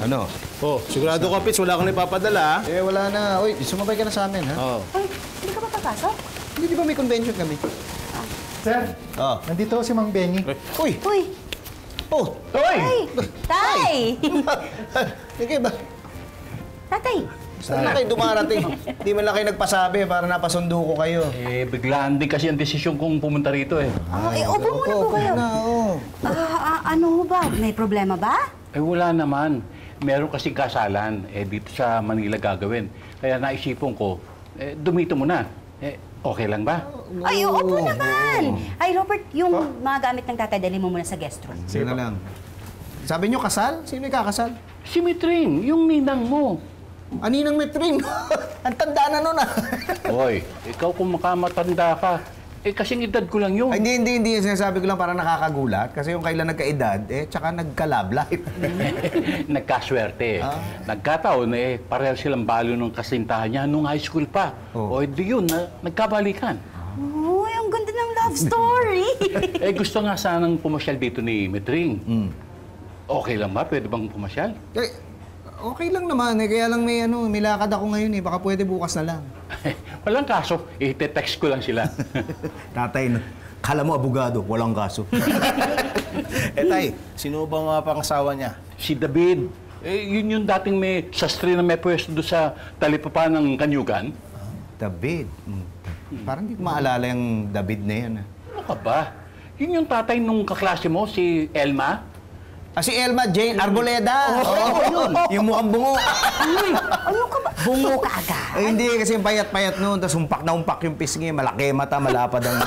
Ano? Oh, sigurado ka, Pits, wala kang ipapadala, ha? Eh, wala na. Uy, sumabay ka na sa amin, ha? Oo. Ay, hindi ka ba papasok? Hindi, di ba may convention kami? Sir, nandito si Mang Benny. Uy! Uy! Oh! Ay! Tay! Sige ba? Tatay! Saan na kayo dumarating? Hindi man lang kayo nagpasabi para napasundo ko kayo. Eh, biglaan din kasi ang desisyon kong pumunta rito eh. Upo muna po kayo. Ano ho ba? May problema ba? Eh, wala naman. Meron kasing kasalan dito sa Manila gagawin. Kaya naisipan ko, dumito mo na. Okay lang ba? Ay, opo naman! Ay, Robert, yung mga gamit ng tatay, dali mo muna sa guest room. Sige na lang. Sabi nyo kasal? Sino may kakasal? Si Mitring, yung ninang mo. Aninang metring? Ang tanda na nun, ah. Hoy, ikaw kung makamatanda ka, kasing edad ko lang yun. Ay, hindi. Sinasabi ko lang para nakakagulat. Kasi yung kailan nagkaedad, tsaka nagka-love life. Nagkaswerte. Nagkataon, pareho silang balo ng kasintahan niya nung high school pa. O di yun, nagkabalikan. Uy, ang ganda ng love story! Gusto nga sanang pumasyal dito ni Mitring. Okay lang ba? Pwede bang pumasyal? Okay lang naman, kaya lang may lakad ako ngayon baka pwede bukas na lang. Walang kaso, te-text ko lang sila. Tatay, kala mo abogado, walang kaso. Tay, sino ba mga pangasawa niya? Si David. Yun yung dating may sastre na may pwesto doon sa talipapa ng Kanyugan. David? Parang hindi ko maalala yung David na yan. Ano ka ba? Yun yung tatay nung kaklase mo, si Elma. Si Elma Jane Arboleda. Yun. Yung mukhang bungo. Uy, ano ka ba? Bungo ka agad? Hindi, kasi yung payat-payat noon. Tapos umpak na umpak yung pisngi. Malaki mata, malapad ang...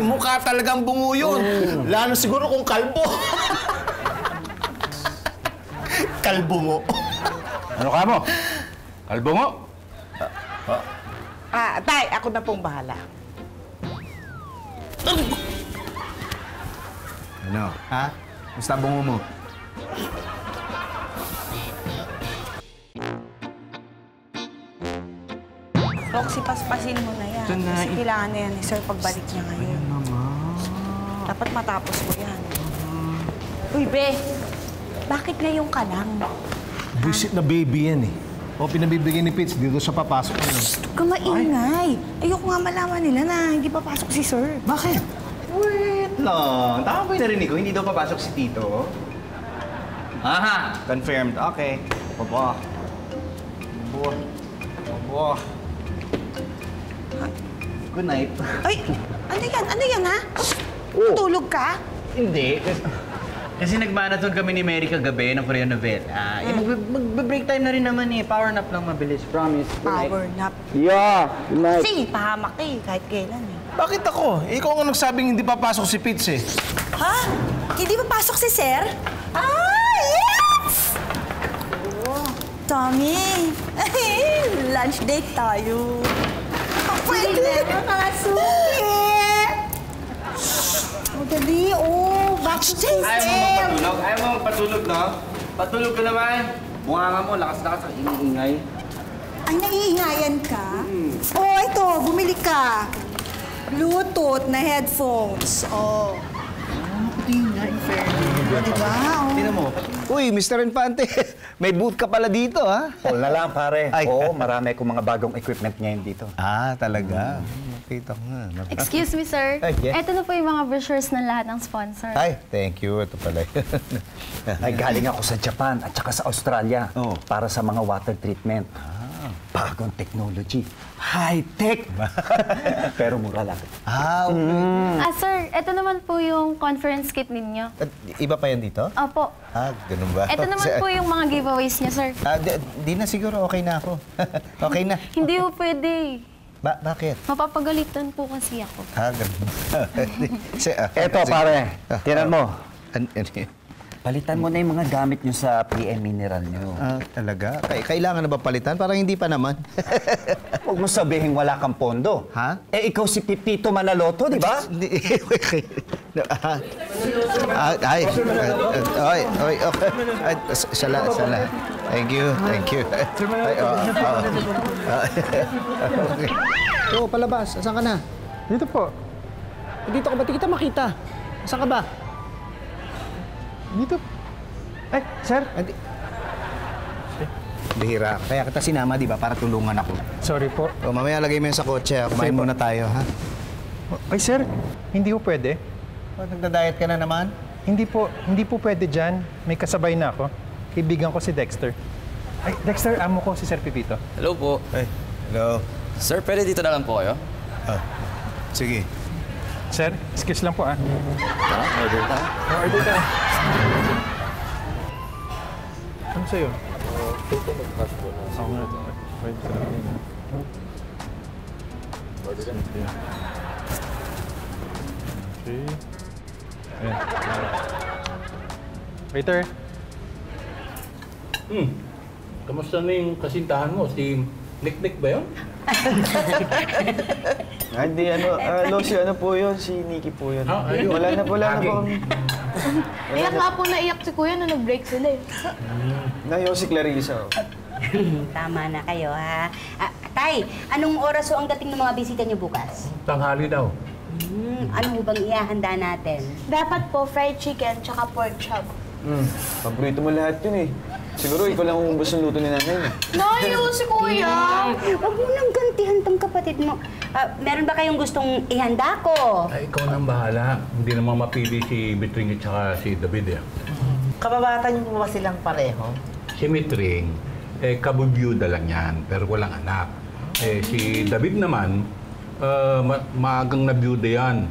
Mukha talagang bungo yun. Lalo siguro kung kalbo. Kalbungo. Ano ka mo? Kalbungo? Tay, ako na pong bahala. Ano? Ha? Basta bungo mo. Roxy, paspasin mo na yan. Kasi kailangan na yan ni Sir pagbalik niya ngayon. Dapat matapos ko yan. Uy, Be! Bakit ngayon ka lang? Visit na baby yan O, pinabibigyan ni Pits dito sa papasok. Huwag ka maingay. Ayoko nga malaman nila na hindi papasok si Sir. Bakit? Wait lang. Tama ba yung narinig ko? Hindi daw papasok si Tito? Aha! Confirmed. Okay. Papa. Good night. Ay, ano yan ha? Tulog ka? Hindi. Kasi nag-marathon kami ni Mary kagabi ng Korean novela. Mag-break time na rin naman Power nap lang mabilis. Promise. Power nap. Yeah. Good night. Kasi pahamak kahit kailan Bakit ako? Ikaw ang nagsabing hindi papasok si Pits Ha? Hindi papasok si Sir? Yes! Tommy! Lunch date tayo. Pwede na nakasuki! Dali, back to Sir! Ayaw mo magpatulog, no? Patulog ka naman. Bunganga mo, lakas-lakas ang iniingay. Ay, naiingayan ka? Ito, bumili ka. Bluetooth na headphones. Diba? Tingnan mo. Uy, Mr. Infante, may booth ka pala dito, ha? All na lang, pare. Oo, marami akong mga bagong equipment ngayon dito. Talaga? Nakita ko nga. Excuse me, sir. Ito na po yung mga brochures ng lahat ng sponsor. Ay, thank you. Ito pala. Ay, galing ako sa Japan at saka sa Australia para sa mga water treatment. Bagong technology. High-tech! Pero mura lang. Okay. Sir, ito naman po yung conference kit ninyo. Iba pa yan dito? Opo. Ganun ba? Ito naman po yung mga giveaways niya, sir. Di na siguro. Okay na ako. Okay na. Hindi po pwede. Bakit? Mapapagalitan po kasi ako. Ganun. Eto, pare. Tinan mo. Ano yun? Palitan mo na yung mga gamit nyo sa PM Mineral nyo. Talaga? Kailangan na ba palitan? Parang hindi pa naman. Huwag mo sabihin wala kang pondo. Ha? Ikaw si Pipito Manaloto, di ba? Sala. Thank you. Palabas. Saan ka na? Dito po. Dito ka ba? Di kita makita. Saan ka ba? Dito. Sir. Bihira. Kaya kita sinama, di ba, para tulungan ako. Sorry po. O, mamaya lagay mo yan sa kotse. Kumain muna tayo, ha? Ay, sir, hindi po pwede. O, nagda-diet ka na naman? Hindi po pwede dyan. May kasabay na ako. Kaibigan ko si Dexter. Ay, Dexter, amo ko si Sir Pipito. Hello po. Ay, hello. Sir, pwede dito na lang po kayo? Sige. Sir, excuse lang po ah. Tara, order tayo. Order ka. Ano sa'yo? Okay. Ayan. Waiter. Kamusta na yung kasintahan mo? Si Nick ba yun? Hindi, Losi, ano po yun? Si Nikki po yun. Ayun. Wala na po. Iyak nga po naiyak si Kuya na nag-break sila eh. Ngayon si Clarissa. Tama na kayo, ha? Tay, anong oras ang dating ng mga bisita niyo bukas? Tanghali daw. Ano mo bang ihahanda natin? Dapat po fried chicken tsaka pork chop. Paborito mo lahat yun eh. Siguro ikaw lang umuubos ng luto ni nanay. Nayo, si Kuya! Huwag mo nang gantihan tong kapatid mo. Meron ba kayong gustong ihanda ko? Ay, ikaw nang bahala. Hindi naman mapili si Mitring at saka si David eh. Kababata niyo po ba silang pareho? Si Mitring, kabubyuda lang yan, pero walang anak. Si David naman, maagang nabiyuda yan.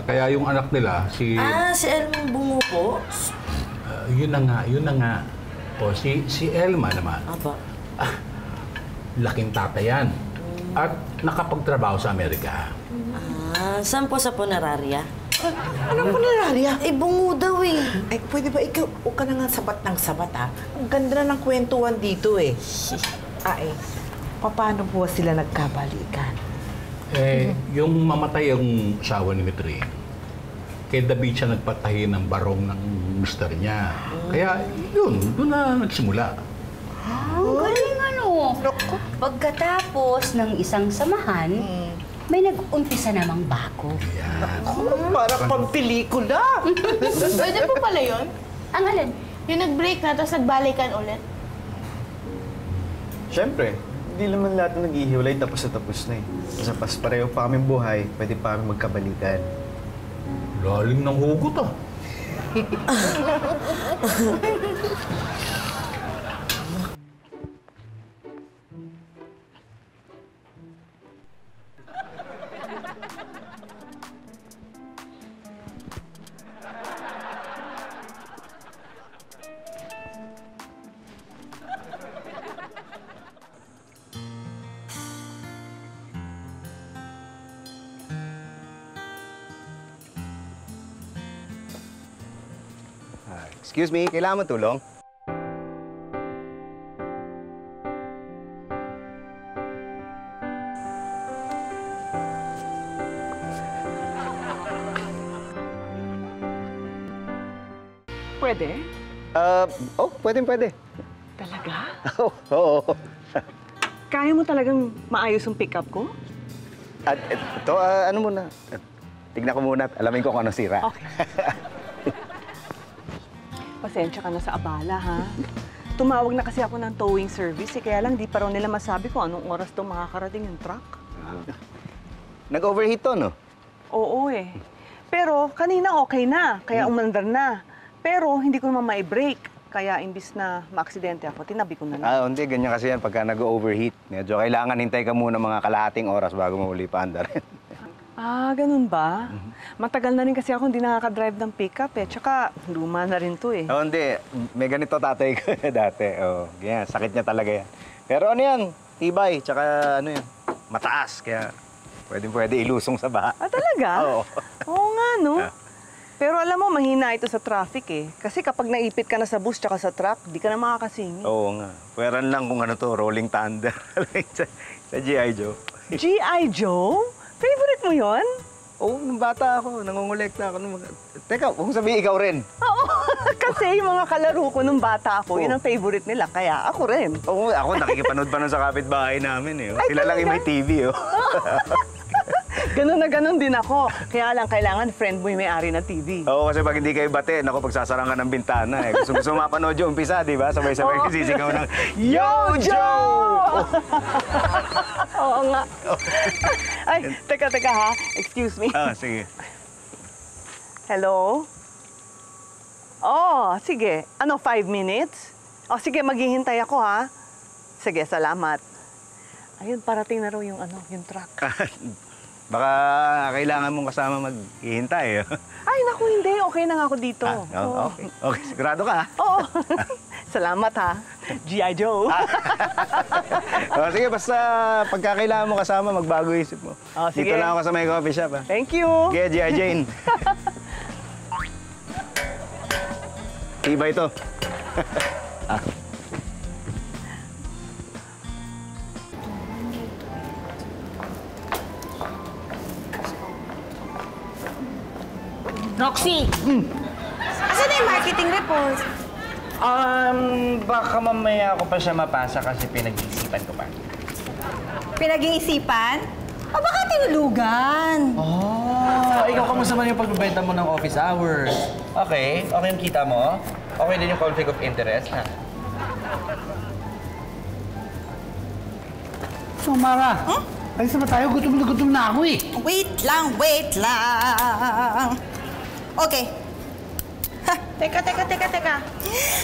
Kaya yung anak nila, si... Si Elming Bungo po? Yun na nga. O, si Elma naman. Aba. Laking tata yan. At nakapagtrabaho sa Amerika. Saan po sa Punararia? Anong punararya? Bungo daw eh. Ay, pwede ba ikaw, huwag ka na nga sabat ng sabat, ha? Ang ganda na ng kwentuhan dito, eh. Paano po sila nagkabalikan? Yung mamatay ang asawa ni Mitring, kay David siya nagpatahi ng barong ng mister niya. Kaya yun, doon na nagsimula. Ang galing ano. Pagkatapos ng isang samahan, may nag-umpisa namang bago. Para pang pelikula. Pwede po pala yun? Ang alin? Yung nag-break na tapos nagbalikan ulit. Siyempre, hindi naman lahat na naghihiwalay tapos na eh. Kasi pas pareho pa kaming buhay, pwede pa kami magkabalikan. Lalim ng hugot ah. Excuse me, kailangan mo tulong? Pwede? Pwede. Talaga? Oo. Kaya mo talagang maayos yung pick-up ko? At ito, ano muna? Tignan ko muna at alamin ko kung ano sira. Okay. Pasensya ka na sa abala, ha? Tumawag na kasi ako ng towing service, kaya lang di pa raw nila masabi ko anong oras to makakarating yung truck. Nag-overheat to, no? Oo eh. Pero kanina okay na, kaya umandar na. Pero hindi ko naman ma-brake. Kaya imbis na maaksidente ako, tinabi ko na lang. Hindi. Ganyan kasi yan pagka nag-overheat. Medyo kailangan hintay ka muna mga kalahating oras bago mahuli pa andarin. Ganun ba? Matagal na rin kasi ako hindi nakaka-drive ng pickup eh. Tsaka luma na rin to eh. Hindi. May ganito tatay ko dati. Ganyan. Sakit niya talaga yan. Pero ano yan? Tibay. Tsaka ano yan? Mataas. Kaya pwede ilusong sa baha. Talaga? Oo. Oo nga, no? Pero alam mo, mahina ito sa traffic eh. Kasi kapag naipit ka na sa bus tsaka sa truck, di ka na makakasingit. Oo nga. Pweran lang kung ano to, Rolling Thunder. sa G.I. Joe. G.I. Joe? Favorite mo yon? Oo, nung bata ako, nangongolekta ako. Teka, huwag sabihin ikaw rin. Oo, kasi yung mga kalaro ko nung bata ako, yun ang favorite nila, kaya ako rin. Oo, ako nakikipanood pa nun sa kapitbahay namin eh. Ay, Sila lang yung talaga? may TV, oh. Ganun na ganun din ako. Kaya lang, kailangan friend mo yung may-ari ng TV. Oo, kasi pag hindi kayo bate, naku, pagsasarang ka ng bintana eh. Gusto mapanood yung umpisa, di ba? Sabay-sabay Oo. sisigaw ng, Yo-Jo! Oo nga. Ay, teka ha. Excuse me. Ah, sige. Hello? Oh, sige. Ano, 5 minutes? Oh, sige, maghihintay ako, ha? Sige, salamat. Ayun, parating na raw yung, yung truck. Baka kailangan mong kasama maghihintay. Ay, naku, hindi. Okay na nga ako dito. Okay. Okay, sigurado ka, ha? Oo. Salamat, ha? G.I. Joe. Sige, basta pagkakailangan mo kasama, magbago isip mo. Sige. Dito lang ako sa may coffee shop, ha? Thank you. Sige, G.I. Jane. Tiba ito. Roxy! Asan na yung marketing report? Baka mamaya ako pa siya mapasa kasi pinag-iisipan ko pa. Pinag-iisipan? O baka tinulugan? Ikaw kamusta man yung pagbebenta mo ng office hours? Okay? Okay yung kita mo? Okay din yung conflict of interest, ha? So, Mara, alis na ba tayo? Gutom na ako eh. Wait lang. Okay. Ha, teka.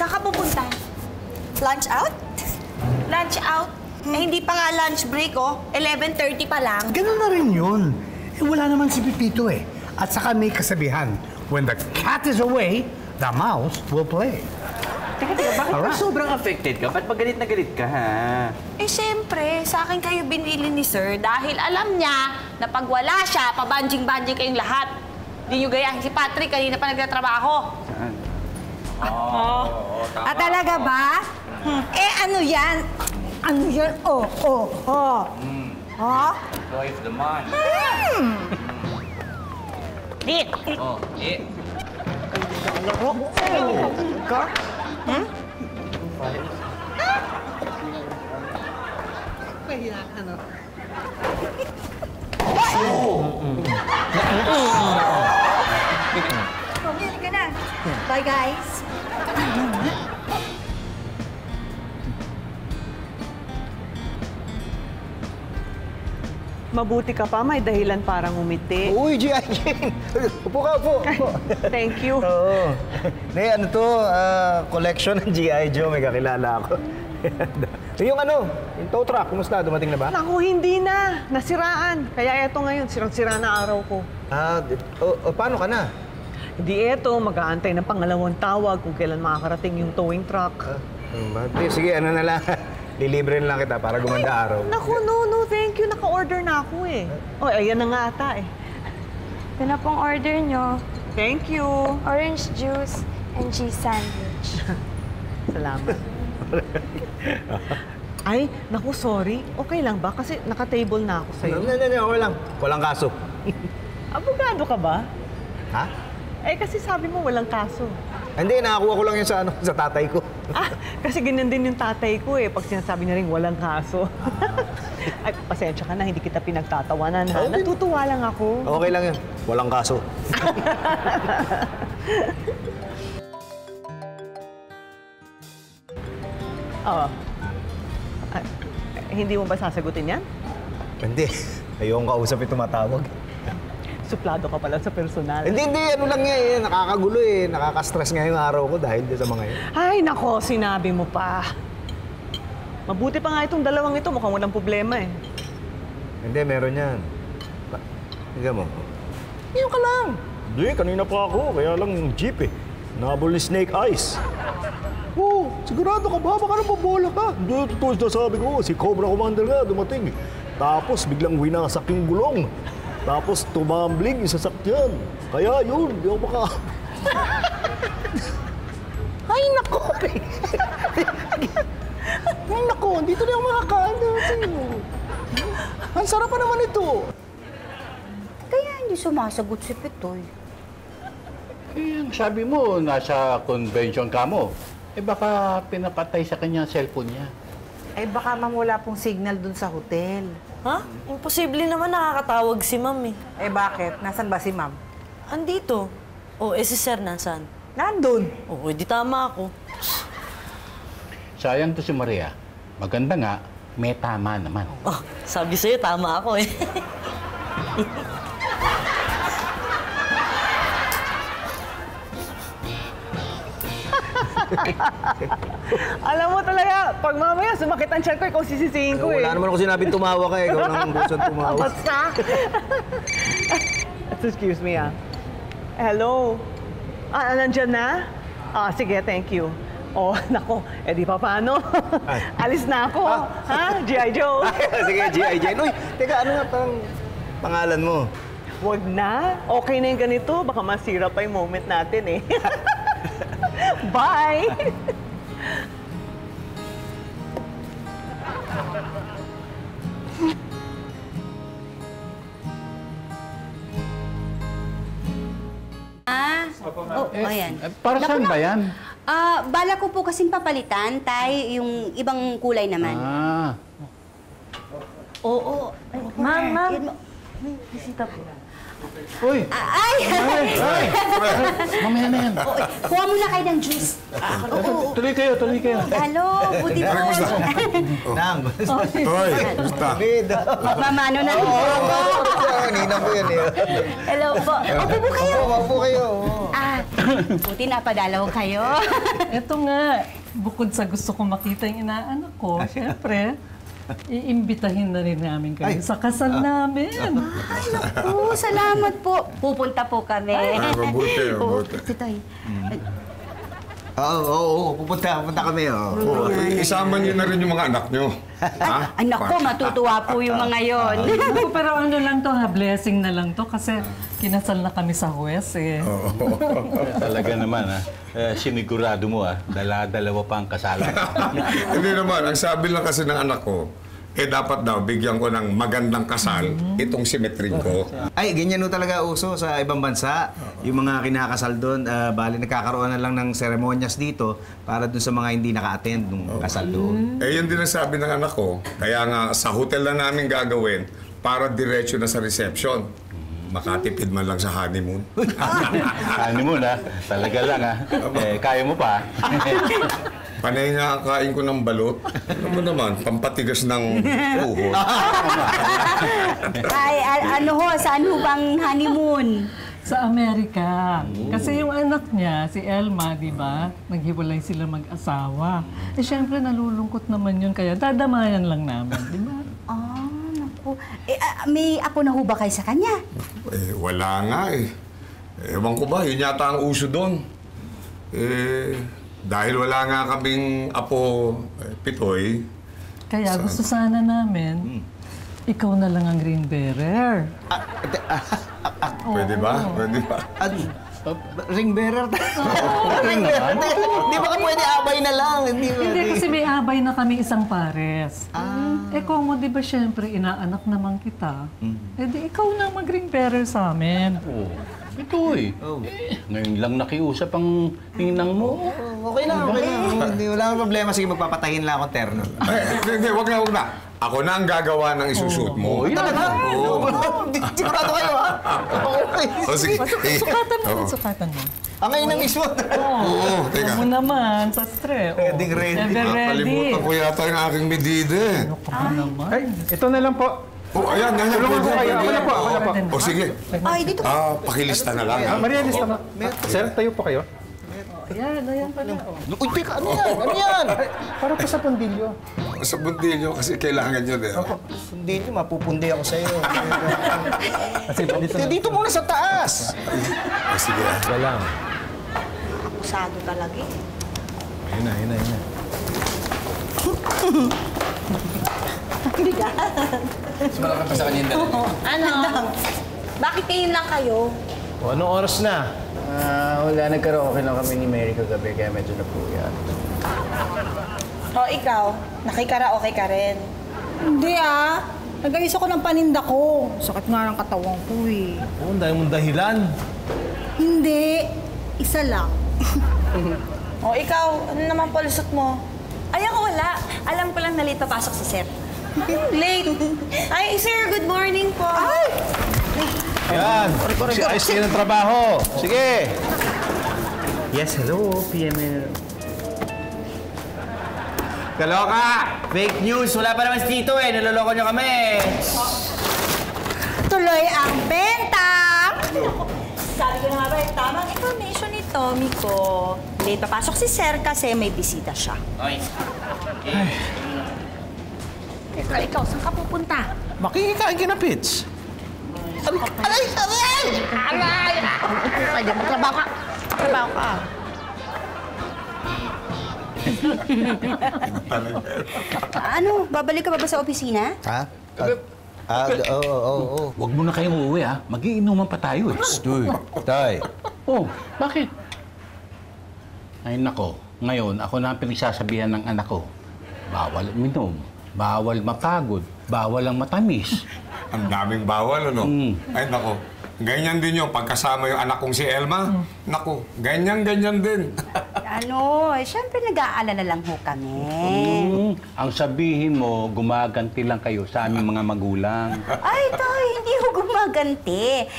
Saan ka pupunta? Lunch out? Lunch out? Eh, hindi pa nga lunch break, oh. 11:30 pa lang. Ganun na rin yun. Eh, wala naman si Pipito eh. At saka may kasabihan, when the cat is away, the mouse will play. Teka, bakit sobrang affected ka? Ba't pag galit na galit ka, ha? Eh, syempre, sa akin kayo binili ni Sir dahil alam niya na pag wala siya, pabanjing-banjing kayong lahat. Hindi nyo gayahin si Patrick, kanina pa nagtatrabaho. Saan? Ah, talaga ba? Eh, ano yan? Ano yan? Ha? Employee of the month. Dit! Oh, eh. Ka? Pumili ka na. Bye, guys. Mabuti ka pa, may dahilan parang umiti. Uy, G.I. Jane! Upo ka, upo. Thank you. Oo. Ano to, collection ng G.I. Joe, may kakilala ako. Yung tow truck, kumusta? Dumating na ba? Naku, hindi na. Nasiraan. Kaya eto ngayon, sirang-sira na araw ko. Paano ka na? Hindi eto, mag-aantay ng pangalawang tawag kung kailan makakarating yung towing truck. Sige, ano na lang. Lilibre na lang kita para gumanda araw. Naku, no, thank you. Naka-order na ako eh. Oh, ayan na nga ata eh. Ito na pong order nyo. Thank you. Orange juice and cheese sandwich. Salamat. Ay, naku, sorry. Okay lang ba? Kasi naka-table na ako sa'yo. Hindi, okay lang. Walang kaso. Abogado ka ba? Ha? Eh, kasi sabi mo walang kaso. Hindi, nakakuha ko lang yun sa tatay ko. Kasi ganyan din yung tatay ko eh. Pag sinasabi niya rin walang kaso. Ay, pasensya ka na, hindi kita pinagtatawanan ha. Okay. Natutuwa lang ako. Okay lang yun. Walang kaso. Hindi mo ba sasagutin yan? Hindi. Ayokong kausap yung tumatawag. Suplado ka pala sa personal. Hindi. Ano lang yan eh. Nakakagulo eh. Nakaka-stress nga yung araw ko dahil sa mga yun. Ay, nako, sinabi mo pa. Mabuti pa nga itong dalawang ito. Mukhang walang problema eh. Hindi, meron yan. Higa mo. Ngayon ka lang. Hindi, kanina pa ako. Kaya lang yung jeep eh. Nabol ni Snake Eyes. Oh, sigurado ka ba? Baka napabola ka. Hindi, totoo na sabi ko. Si Cobra Commander nga dumating. Tapos biglang winasak yung gulong. Tapos tumambling yung sasakyan. Kaya yun, di ako maka... Ay, nako! Ay, nako, dito na ako makakaano. Ang sarap pa naman ito. Kaya hindi sumasagot si Pitoy. Sabi mo, nasa convention ka mo. Baka pinapatay sa kanya ang cellphone niya. Baka mawala pong signal dun sa hotel. Ha? Imposible naman nakakatawag si ma'am eh. Eh bakit? Nasaan ba si ma'am? Andito. O, si sir nasaan? Nandun. Oo, di tama ako. Sayang to si Maria. Maganda nga, may tama naman. Oh, sabi sa'yo, tama ako eh. Alam mo talaga, pag mamaya sumakit ang tiyan ko, ikaw sisisihin ko eh. Wala naman ako sinabing tumawa ka eh. Ikaw nang gusto tumawa. Basta. Excuse me Hello? Nandyan na? Sige, thank you. Oh, nako, di pa paano? Alis na ako. Ha? G.I. Joe. Sige, G.I. Jane. Uy, teka, ano nga parang pangalan mo? Huwag na. Okay na yung ganito. Baka masira pa yung moment natin eh. Bye! Ayan. Para saan ba yan? Bala ko po kasing papalitan, Tay, yung ibang kulay naman. Oo. Ma'am. May bisita po. Uy! Ay! Mamaya na yan. Kuha muna kayo ng juice. Tuloy kayo. Hello, buti po. Nang. Hoy, basta. Mamano na rin po ako. Ninang ko yan eh. Hello po. Opo po kayo. Opo kayo. Buti napadalaw kayo. Ito nga, bukod sa gusto ko makita yung inaanak ko, syempre, iimbitahin na rin namin kayo sa kasal namin. Ay, naku, salamat po. Pupunta po kami. Mabuti. Titoy. Oo, pupunta kami. Isama niyo na rin yung mga anak niyo. Ay, naku, matutuwa po yung mga yon. Naku, pero ano lang to, blessing na lang to kasi kinasal na kami sa huwes eh. Talaga naman sinigurado mo dala-dalawa pa ang kasalan. Hindi naman, ang sabi lang kasi ng anak ko, dapat daw bigyan ko ng magandang kasal itong simetrin ko. Ay, ganyan no talaga uso sa ibang bansa. Yung mga kinakasal doon, bali nagkakaroon na lang ng seremonyas dito para doon sa mga hindi naka-attend ng kasal doon. Yun din ang sabi ng anak ko. Kaya nga, sa hotel na namin gagawin para diretso na sa reception. Makatipid man lang sa honeymoon. Honeymoon talaga lang kaya mo pa. Panay nga kain ko ng balot. Ano mo naman, pampatigas ng uhod. Ay, saan ho bang honeymoon? Sa Amerika. Kasi yung anak niya, si Elma, di ba? Naghiwalay sila mag-asawa. Siyempre, nalulungkot naman yun. Kaya dadamayan lang namin, di ba? Naku. May apo na ho ba kayo sa kanya? Wala nga eh. Ewan ko ba, yun yata ang uso doon. Dahil wala nga kaming apo, Pitoy. Kaya gusto sana namin, ikaw na lang ang ring bearer. Pwede ba? Pwede ba? Ring bearer? Ring bearer? Hindi ba ka pwede abay na lang? Hindi, kasi may abay na kami isang pares. Kung mo, di ba, syempre, inaanak naman kita. Di ikaw na mag-ring bearer sa amin. Pitoy. Ngayon lang nakiusap ang ninang mo. Okay lang. Hindi, wala akong problema. Sige, magpapatahin lang akong terno. Hindi, wag na. Ako na ang gagawa ng isusuot mo. Talaga? Sigurado kayo, ha? Sige. Sukatan mo. Ngayon ang isuot. Oo, teka. Mo naman, sastre. Ready. Kalimutan ko yata yung aking medida. Ay, ito na lang po. Ayan. Tulungan ko kayo. Ako na po. Sige. Ay, dito. Pakilista na lang, ha? Maria, lista na. Sir, tayo po kayo. Ayan pala. Uy, teka, ano yan? Para po sa pundilyo. Sa bundilyo kasi kailangan yun eh. Hindi, mapupundi ako sa'yo. Dito muna sa taas. Sige. Wala. Abusado talaga eh. Yun na. Mas malaki pa sa kanya yung dalawa. Ano? Bakit ngayon lang kayo? Anong oras na? Wala, nagkaraoke lang kami ni Mary kagabi, kaya medyo napuyat. Ikaw, nakikaraoke ka rin. Hindi nag-ayos ako ng paninda ko. Sakit nga ng katawan ko eh. Ang dahil mong dahilan. Hindi. Isa lang. Ikaw, ano naman polusot mo? Ay, ako wala. Alam ko lang na late papasok si Sir. Late. Ay, sir, good morning po. Ay! Yan. Si ayos kayo ng trabaho. Sige. Yes, hello, PML. Kaloka! Fake news! Wala pa naman si Tito eh. Naloloko nyo kami. Tuloy ang benta! Sabi ko na nga ba, tamang information ni Tommy ko. Late papasok si Sir kasi may bisita siya. Ay. Teka, ikaw, saan ka pupunta? Makikikain ka na, Pits. Alay! Pwede mo, trabaho ka. Trabaho ka. Ano, babalik ka ba sa opisina? Ha? Oo. Huwag mo na kayong uuwi, ha? Mag-iinuman pa tayo, eh. Stoy, tay. Oh, bakit? Ay, nako. Ngayon, ako na ang pinagsasabihan ng anak ko. Bawal uminom, bawal mapagod, bawal ang matamis. Ang daming bawal, ano? Ay, nako. Ganyan din yung pagkasama yung anak kong si Elma. Naku, ganyan din. Siyempre nag-aalala lang ho kami. Ang sabihin mo, gumaganti lang kayo sa aming mga magulang. Ay, Toy, hindi ho gumaganti.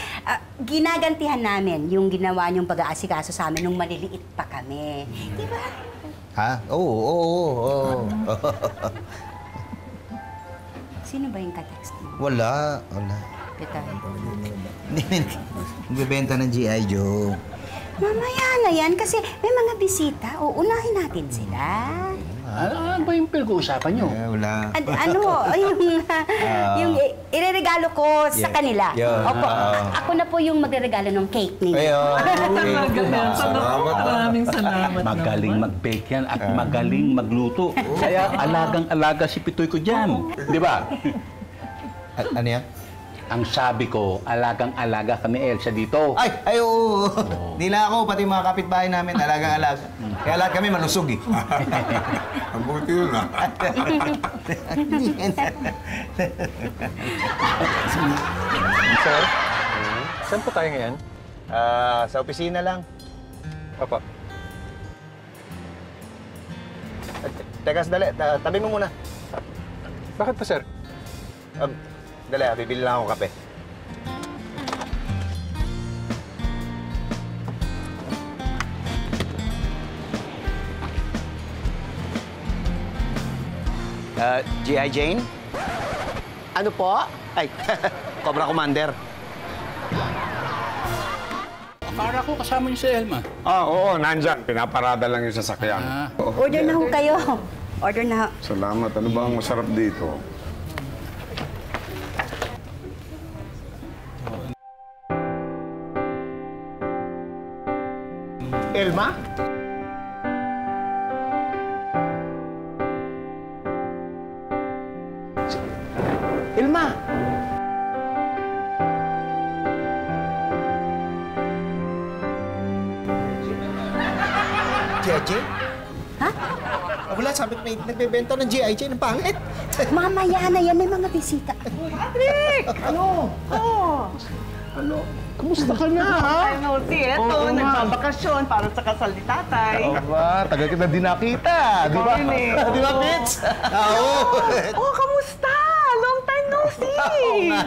Ginagantihan namin yung ginawa niyong pag-aasikaso sa amin nung maliliit pa kami. Di ba? Ha? Oo. Sino ba yung ka-text mo? Wala. Peter. Nagbebenta ng G.I. Joe. Mamaya na yan kasi may mga bisita. Unahin natin sila. Ano ba yung pinag-uusapan niyo? Wala. Yung ireregalo ko sa kanila. Opo, Ah. ako na po yung magreregalo ng cake ninyo. Maraming salamat. Magaling mag-bake yan at magaling magluto. Kaya alagang-alaga si Pitoy ko dyan. Di ba? Ano yan? Ang sabi ko, alagang-alaga kami Elsa dito. Ay, oo. Di lang ako, pati mga kapitbahay namin, alagang-alaga. Kaya lahat kami malusog eh. Ang buti yun, ha? Sir, saan po tayo ngayon? Sa opisina lang. Opo. Teka, dali. Tabi mo muna. Bakit po, sir? Dali, bibili lang ako kape. G.I. Jane? Ano po? Ay, Cobra Commander. Akala ko kasama niyo si Elma. Oo, nandyan. Pinaparada lang yung sasakyan. Order na ho kayo. Order na ho. Salamat. Ano ba ang masarap dito? Elma? Elma! G.I.J.? Ha? Wala, sabi ko nagbebenta ng G.I.J. ng pangit. Mamaya na yan, may mga bisita. Patrick! Ano? Kumusta ka na, ha? Ay, Naughty, eto. Nagbabakasyon para sa kasal ni tatay. Oo ba? Tagal kita din nakita. Di ba? Di ba, Pits? Oo. Oh, kamusta? Long time no see! Oo nga.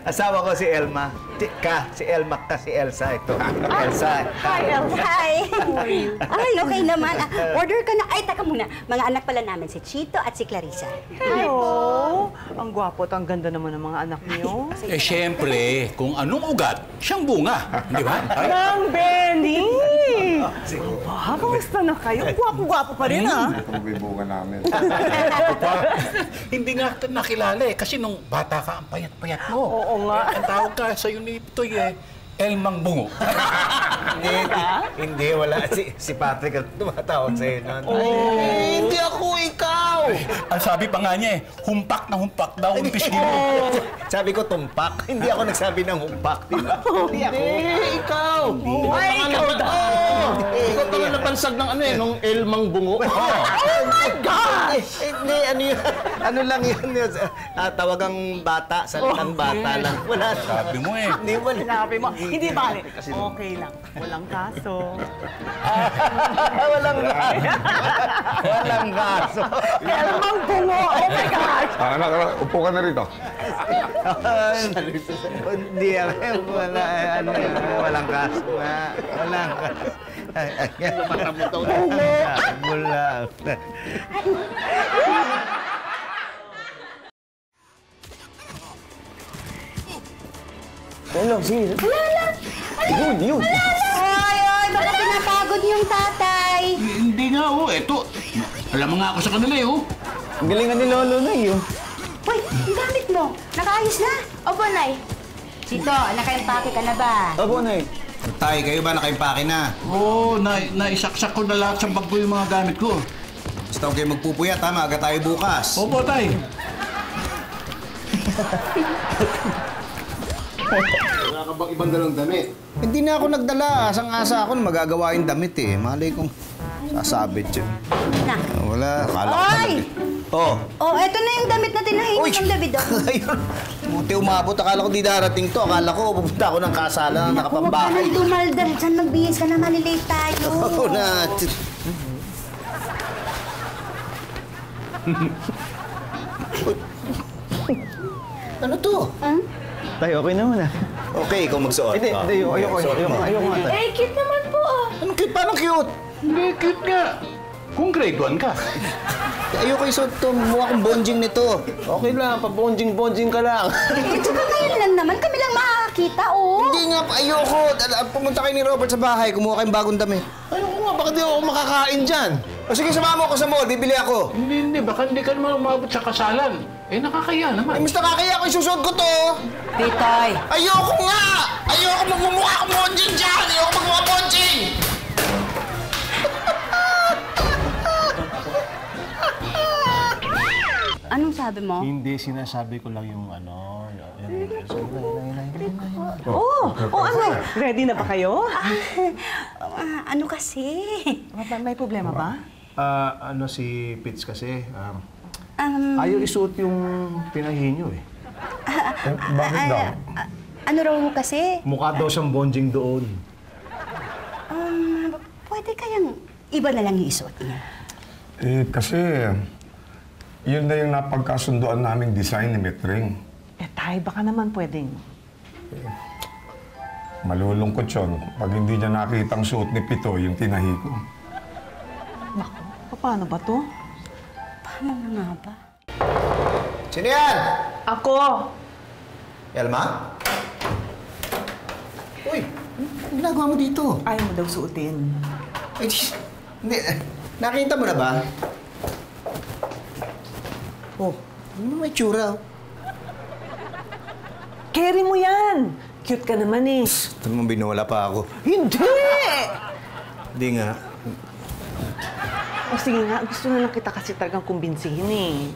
Asawa ko si Elma. Si Elma ka si Elsa. Ito. Elsa. Hi, Elsa. Hi! Ay, okay naman. Order ka na. Ay, taka muna. Mga anak pala namin, si Chito at si Clarissa. Hello! Ang gwapo at ang ganda naman ng mga anak niyo. Eh, syempre, kung anong ugat, siyang bunga. Di ba? Mang Benny! Kamusta na kayo? Gwapo-gwapo pa rin, ha? Ang bibunga namin. Hindi nga kita nakilala eh. Kasi nung bata ka, ang payat-payat mo. Oo nga. Ang tawag ka sa'yo ni Pitoy eh, Elmang Bungo. Hindi, wala. Si Patrick ang tumatawag sa'yo nun. Hindi ako ikaw! Ang sabi pa nga niya eh, humpak na humpak daw ang pisngi mo. Sabi ko tumpak. Hindi ako nagsabi ng humpak, di ba? Hindi ako. Ikaw! Ay, ikaw daw! Ikaw ka nga napansag ng ano eh, nung Elmang Bungo. Oh my gosh! Hindi, ano yun? Ano lang yun? Tawagang bata, salitang bata lang. Wala. Sabi mo eh. Hindi mo. Sinabi mo. Hindi bale. Okay lang. Walang kaso. Walang kaso. Walang kaso. Elmang bungo. Oh my gosh. Anak, upo ka na rito. Hindi, wala. Walang kaso nga. Walang kaso. Wala. Wala! Yun. Oy, baka pinapagod yung tatay. Hindi nga, oh. Eto. Alam mo nga ako sa kanila, eh, oh. Ang galing ni Lolo na yun. Uy, ang gamit mo. Nakaayos na. Opo, Nay. Sito, nakaimpake ka na ba? Opo, Nay. Tay, kayo ba nakaimpake na? Oo, naisaksak ko na lahat sa bag ko yung mga gamit ko. Basta huwag kayo magpupuyat, ha? Maaga tayo bukas. Opo, Tay. Wala ka bang ibang dalang damit? Hindi na ako nagdala. Asang-asa ako na magagawa yung damit eh. Malay kong sasabit yun. Na. Wala. Akala ko Oy! Oh. Oh, eto na yung damit na tinahinig ng David. Ayun. Buti umabot. Akala ko di darating to. Akala ko pupunta ako ng kasalan na nakapambahay. Huwag ka nang dumaldal. Diyan magbihis ka na, malilate tayo. Oo na. Ano to? Tay, okay naman ah. Okay, ikaw magsuot. Hindi, ayoko nga tay. Eh, cute naman po ah. Anong cute? Paano cute? Hindi, cute nga. Kung grade 1 ka. Ayoko isuot to. Mukha akong bonjing nito. Okay lang, pa-bonjing-bonjing ka lang. Eh, tsaka ngayon lang naman. Kami lang makakakita, oh. Hindi nga, ayoko. Pumunta kayo ni Robert sa bahay, kumuha kayong bagong dami. Ayoko nga, baka di ako makakain dyan. O sige, sumama ako sa mall, bibili ako. Hindi. Baka hindi ka naman umabot sa kasalan. Eh, nakakaya naman. Eh, mas nakakaya ako, isusuot ko to. Pitoy. Ayoko nga! Ayoko magmumukha akong bonjing dyan! Ayoko magmumukha bonjing! Anong sabi mo? Hindi, sinasabi ko lang yung ano. Oh, ano? Ready na ba kayo? Ano kasi? May problema ba? Ano si Pitts kasi, ayaw isuot yung pinahinyo eh. Bakit daw? Ano raw kasi? Mukha daw siyang bonjing doon. Pwede kayang iba na lang yung isuot niya. Eh, kasi yun na yung napagkasunduan naming design ni Metring. Eh, tay, baka naman pwedeng. Malulungkot yun pag hindi niya nakitang suot ni Pito yung tinahi ko. Naku, paano ba to? Paano na nga ba? Sino yan? Ako! Elma? Uy, ano ginagawa mo dito? Ayaw mo daw suotin. Ay, hindi. Nakita mo na ba? Oh, ano may tsura? Carry mo yan! Cute ka naman eh. Ito naman binuwala pa ako. Hindi! Hindi nga. O sige nga, gusto na lang kita kasi talagang kumbinsihin eh.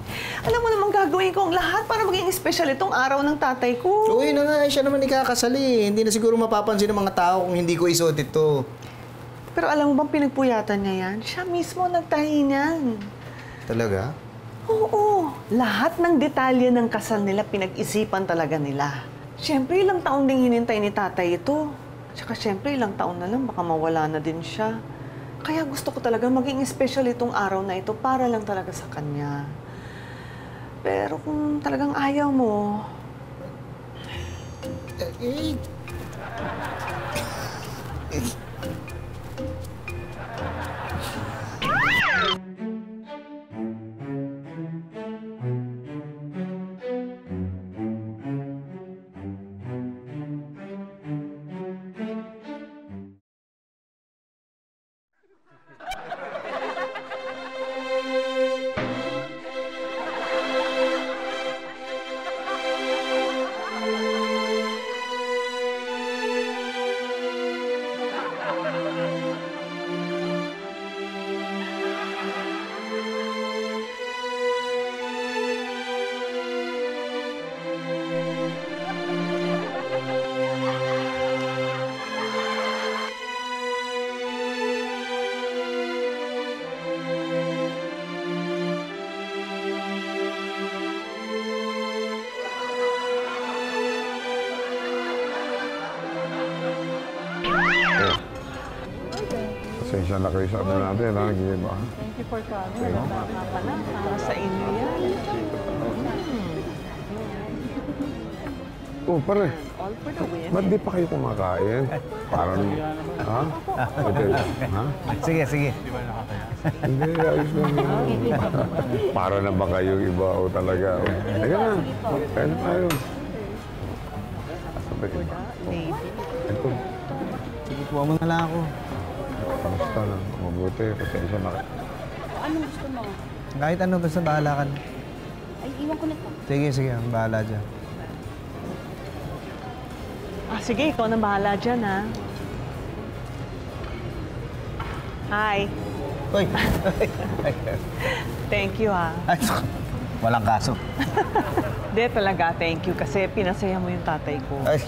Alam mo naman gagawin ko ang lahat para maging special itong araw ng tatay ko. Uy na nga, siya naman ikakasali. Hindi na siguro mapapansin ng mga tao kung hindi ko isuot ito. Pero alam mo bang pinagpuyatan niya yan? Siya mismo nagtahi niyan. Talaga? Oo. Lahat ng detalye ng kasal nila pinag-isipan talaga nila. Siyempre, ilang taon ding hinintay ni tatay ito. Tsaka siyempre, ilang taon na lang baka mawala na din siya. Kaya gusto ko talaga maging special itong araw na ito para lang talaga sa kanya. Pero kung talagang ayaw mo... Pasensya na kayo sa ano natin, ha? Game, ha? Thank you for coming. Tama pala, para sa inyo yan. Oh, pare. All for the win. Ba't di pa kayo kumakain? Parang, ha? Ha? Sige, sige. Hindi, ayos lang yun. Para na ba kayong iba o talaga? Teka na, kaya na tayo. Sabi ko ba? Ito. Sige, kuha mo na lang ako. Kamusta na? Mabuti, pasensya na. Anong gusto mo? Kahit ano, basta bahala ka. Ay, iwan ko na to. Sige, sige, ang bahala dyan. Sige, ikaw na bahala dyan, ha? Hi. Uy! Thank you, ha? Walang kaso. Hindi talaga, thank you. Kasi pinasaya mo yung tatay ko. Ay,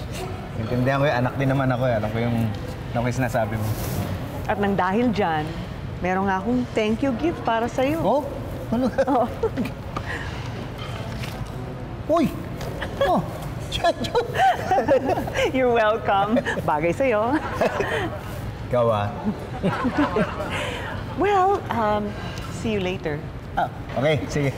intindihan ko yung anak din naman ako. Alam ko yung sinasabi mo. At nang dahil dyan, meron nga akong thank you gift para sa'yo. Oh? Ano? Oo. Uy! Oh! You're welcome. Bagay sa'yo. Ikaw, ah. Well, see you later. Ah, okay, sige.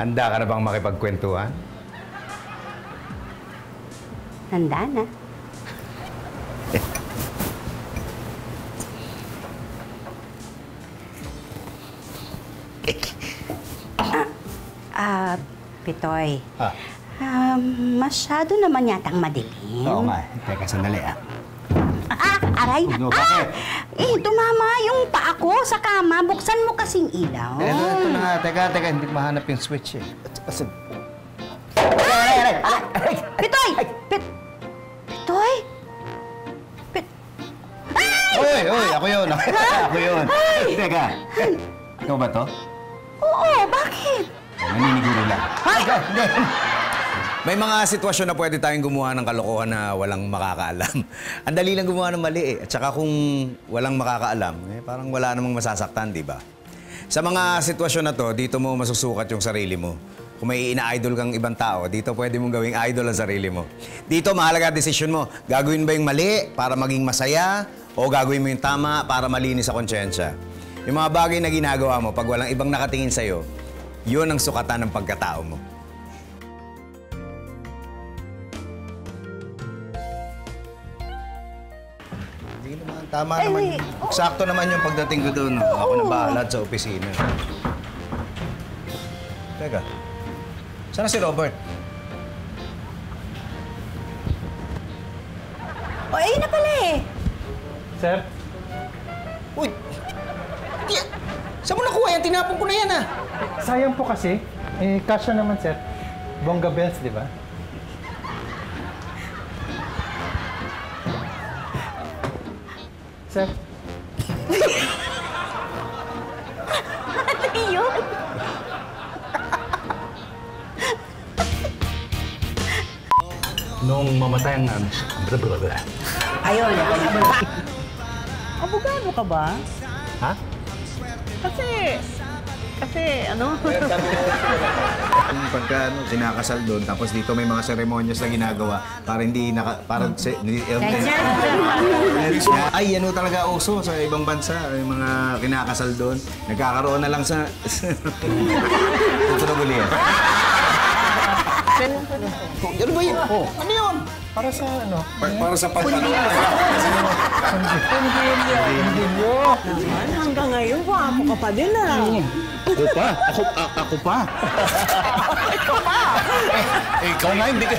Handa ka na bang makipagkwentuhan? Handa na. Pitoy. Masyado naman yatang madilim. Oo nga. Teka, sandali, ah. Aray! No, bakit? Tumama yung paa ko sa kama. Buksan mo kasing ilaw. Ito na nga. Teka. Hindi mahanap yung switch, eh. Pitoy! Pitoy? Uy! Ako yun. Ako yun. Teka. Ikaw ba to? Oo, bakit? Naniniguro lang. Hindi. May mga sitwasyon na pwede tayong gumawa ng kalokohan na walang makakaalam. Ang dali lang gumawa ng mali, eh. At saka kung walang makakaalam, parang wala namang masasaktan, di ba? Sa mga sitwasyon na to, dito mo masusukat yung sarili mo. Kung may ina-idol kang ibang tao, dito pwede mong gawing idol ang sarili mo. Dito, mahalaga desisyon mo. Gagawin ba yung mali para maging masaya? O gagawin mo yung tama para malinis sa konsyensya? Yung mga bagay na ginagawa mo, pag walang ibang nakatingin sa'yo, yun ang sukatan ng pagkatao mo. Tama naman. Eksakto naman yung pagdating ko doon. Ako na bahala sa opisina. Teka. Saan na si Robert? Ayun na pala eh. Sir? Uy! Saan mo nakuha yan? Tinapon ko na yan, ah! Sayang po kasi. Kasya naman, sir. Bongga bells, di ba? Sir? Ano yun? Nung mamatay ang... Ayun. Abogado ka ba? Ha? Kasi ano? Yung pagka sinakasal doon, tapos dito may mga seremonyas na ginagawa para hindi ay, ano talaga uso sa ibang bansa, yung mga kinakasal doon. Nagkakaroon na lang sa... Tutunog uli yan. Ano ba yun? Ano yun? Para sa ano? Para sa pagtanong. Hanggang ngayon, wapo ka pa din, ah. Ako pa? Ako pa? Ikaw nga, hindi ka...